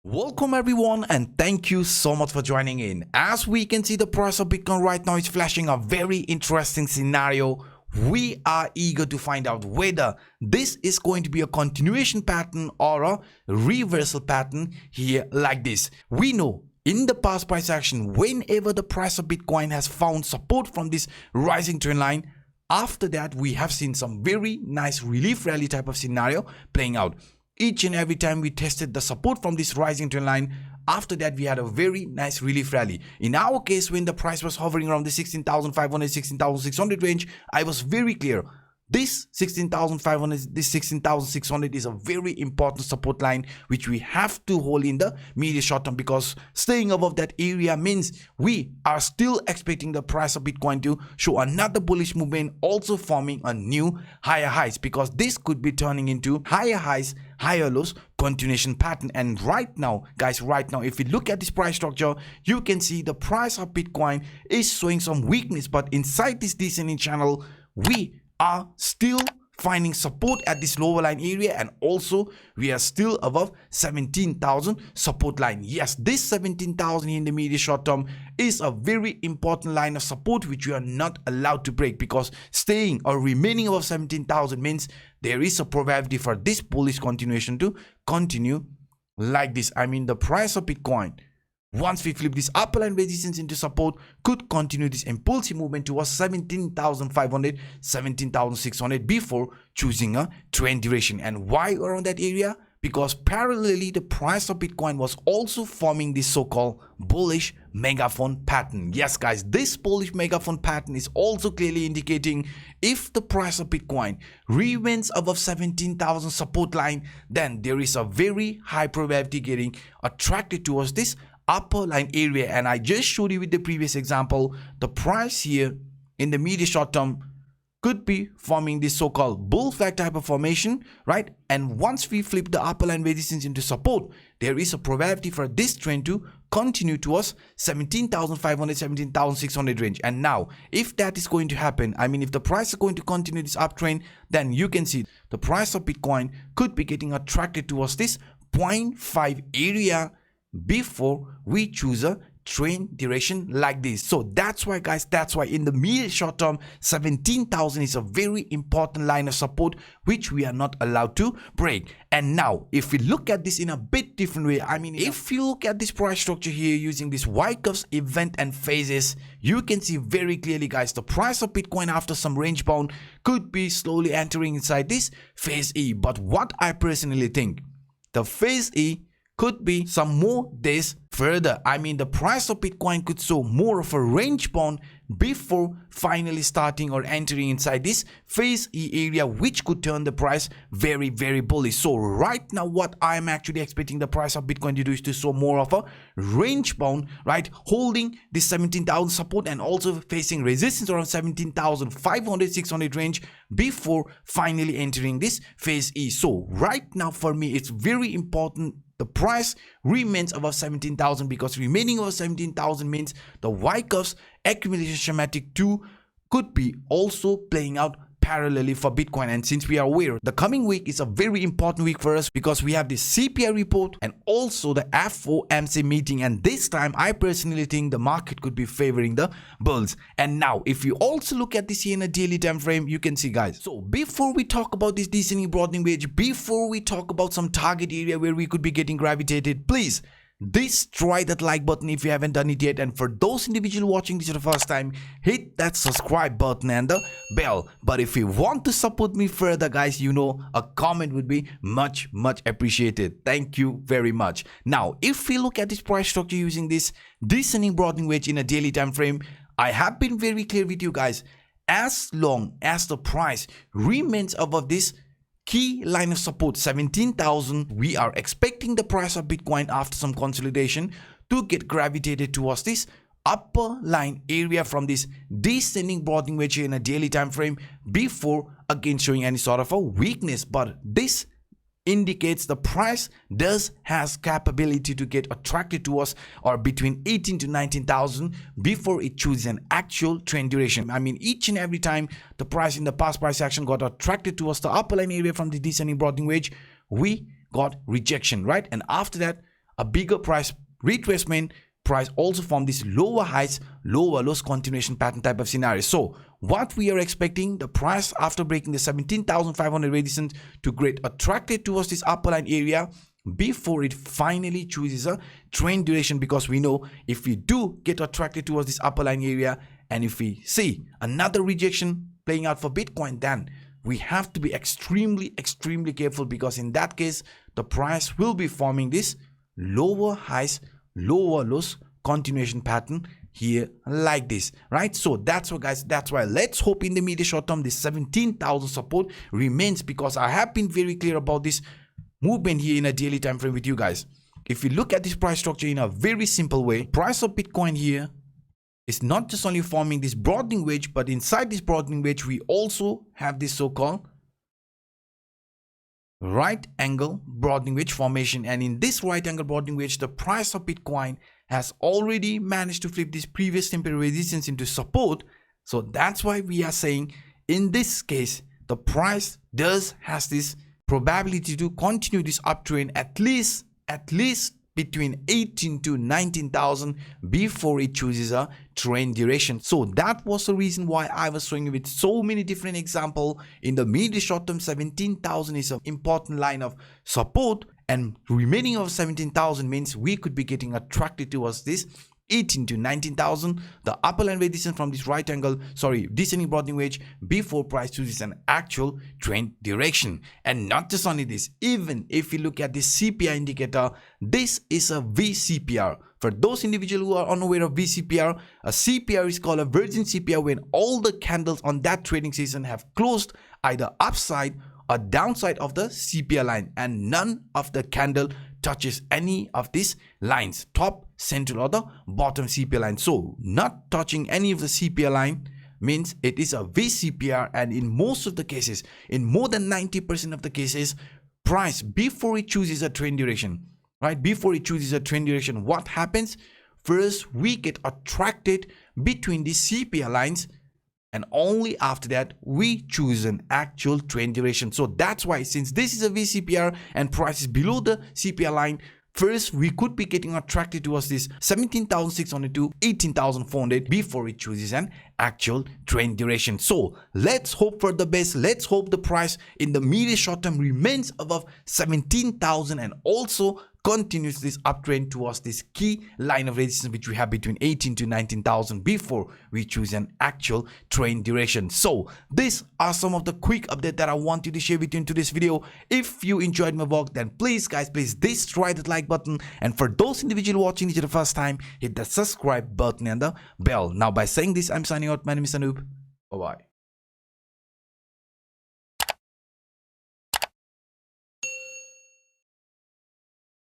Welcome everyone, and thank you so much for joining in. As we can see, the price of Bitcoin right now is flashing a very interesting scenario. We are eager to find out whether this is going to be a continuation pattern or a reversal pattern here like this. We know in the past price action, whenever the price of Bitcoin has found support from this rising trend line, after that we have seen some very nice relief rally type of scenario playing out. Each and every time we tested the support from this rising trend line, after that we had a very nice relief rally. In our case, when the price was hovering around the 16,500, 16,600 range, I was very clear. This 16,500, this 16,600 is a very important support line which we have to hold in the medium short term, because staying above that area means we are still expecting the price of Bitcoin to show another bullish movement, also forming a new higher highs, because this could be turning into higher highs, higher lows continuation pattern. And right now guys, if we look at this price structure, you can see the price of Bitcoin is showing some weakness, but inside this descending channel we are still finding support at this lower line area, and also we are still above 17,000 support line. Yes, this 17,000 in the medium short term is a very important line of support which we are not allowed to break, because staying or remaining above 17,000 means there is a probability for this bullish continuation to continue like this. I mean, the price of Bitcoin, once we flip this upper line resistance into support, could continue this impulsive movement towards 17,500, 17,600 before choosing a trend duration. And why around that area? Because parallelly the price of Bitcoin was also forming this so-called bullish megaphone pattern. Yes guys, this bullish megaphone pattern is also clearly indicating if the price of Bitcoin remains above 17,000 support line, then there is a very high probability getting attracted towards this upper line area. And I just showed you with the previous example, the price here in the medium short term could be forming this so-called bull flag type of formation, right? And once we flip the upper line resistance into support, there is a probability for this trend to continue towards 17,500, 17,600 range. And now if that is going to happen, I mean, if the price is going to continue this uptrend, then you can see the price of Bitcoin could be getting attracted towards this 0.5 area before we choose a trend duration like this. So that's why guys, that's why in the medium short term, 17,000 is a very important line of support which we are not allowed to break. And now if we look at this in a bit different way, I mean, if you look at this price structure here using this Wyckoff's event and phases, you can see very clearly guys, the price of Bitcoin after some range bound could be slowly entering inside this phase E. But what I personally think, the phase E could be some more days further. I mean, the price of Bitcoin could show more of a range bound before finally starting or entering inside this phase E area, which could turn the price very bullish. So right now what I am actually expecting the price of Bitcoin to do is to show more of a range bound, right, holding this 17,000 support and also facing resistance around 17,500, 600 range before finally entering this phase E. So right now for me, it's very important the price remains above 17,000, because remaining above 17,000 means the Wyckoff's accumulation schematic 2 could be also playing out parallelly for Bitcoin. And since we are aware, the coming week is a very important week for us, because we have the CPI report and also the FOMC meeting, and this time I personally think the market could be favoring the bulls. And now if you also look at this here in a daily time frame, you can see guys, so before we talk about this descending broadening wedge, before we talk about some target area where we could be getting gravitated, please destroy that like button if you haven't done it yet. And for those individuals watching this for the first time, hit that subscribe button and the bell. But if you want to support me further guys, you know, a comment would be much appreciated. Thank you very much. Now if we look at this price structure using this descending broadening wedge in a daily time frame, I have been very clear with you guys, as long as the price remains above this key line of support 17,000, we are expecting the price of Bitcoin after some consolidation to get gravitated towards this upper line area from this descending broadening wedge in a daily time frame before again showing any sort of a weakness. But this indicates the price has capability to get attracted to us or between 18 to 19,000 before it chooses an actual trend duration. I mean, each and every time the price in the past price action got attracted towards the upper line area from the descending broadening wedge, we got rejection, right? And after that, a bigger price retracement, price also form this lower highs, lower lows continuation pattern type of scenario. So what we are expecting, the price after breaking the 17,500 resistance to get attracted towards this upper line area before it finally chooses a trend duration, because we know if we do get attracted towards this upper line area and if we see another rejection playing out for Bitcoin, then we have to be extremely careful, because in that case the price will be forming this lower highs, lower lows continuation pattern here like this, right? So that's what, guys, that's why let's hope in the medium short term this 17,000 support remains, because I have been very clear about this movement here in a daily time frame with you guys. If you look at this price structure in a very simple way, price of Bitcoin here is not just only forming this broadening wedge, but inside this broadening wedge we also have this so-called right angle broadening wedge formation. And in this right angle broadening wedge, the price of Bitcoin has already managed to flip this previous temporary resistance into support. So that's why we are saying in this case the price has this probability to continue this uptrend at least between 18 to 19,000 before it chooses a trend duration. So that was the reason why I was showing you with so many different examples. In the medium short term, 17,000 is an important line of support, and remaining of 17,000 means we could be getting attracted towards this 18 to 19,000, the upper line resistance from this right angle, descending broadening wedge before price chooses an actual trend direction. And not just only this, even if you look at this CPI indicator, this is a VCPR. For those individuals who are unaware of VCPR, a CPR is called a virgin CPR when all the candles on that trading session have closed either upside or downside of the CPR line, and none of the candle touches any of these lines, top, central or the bottom CPR line. So not touching any of the CPR line means it is a VCPR. And in most of the cases, in more than 90% of the cases, price before it chooses a trend duration, right, before it chooses a trend duration, what happens? First we get attracted between the CPR lines, and only after that we choose an actual trend duration. So that's why, since this is a VCPR and price is below the CPR line, first we could be getting attracted towards this 17,600 to 18,400 before it chooses an actual trend duration. So let's hope for the best. Let's hope the price in the medium short term remains above 17,000 and also continues this uptrend towards this key line of resistance which we have between 18 to 19,000 before we choose an actual trend duration. So these are some of the quick update that I wanted to share with you in today's video. If you enjoyed my work, then please guys, destroy that like button, and for those individuals watching it for the first time, hit the subscribe button and the bell. Now by saying this, I'm signing out. My name is Anup. Bye bye.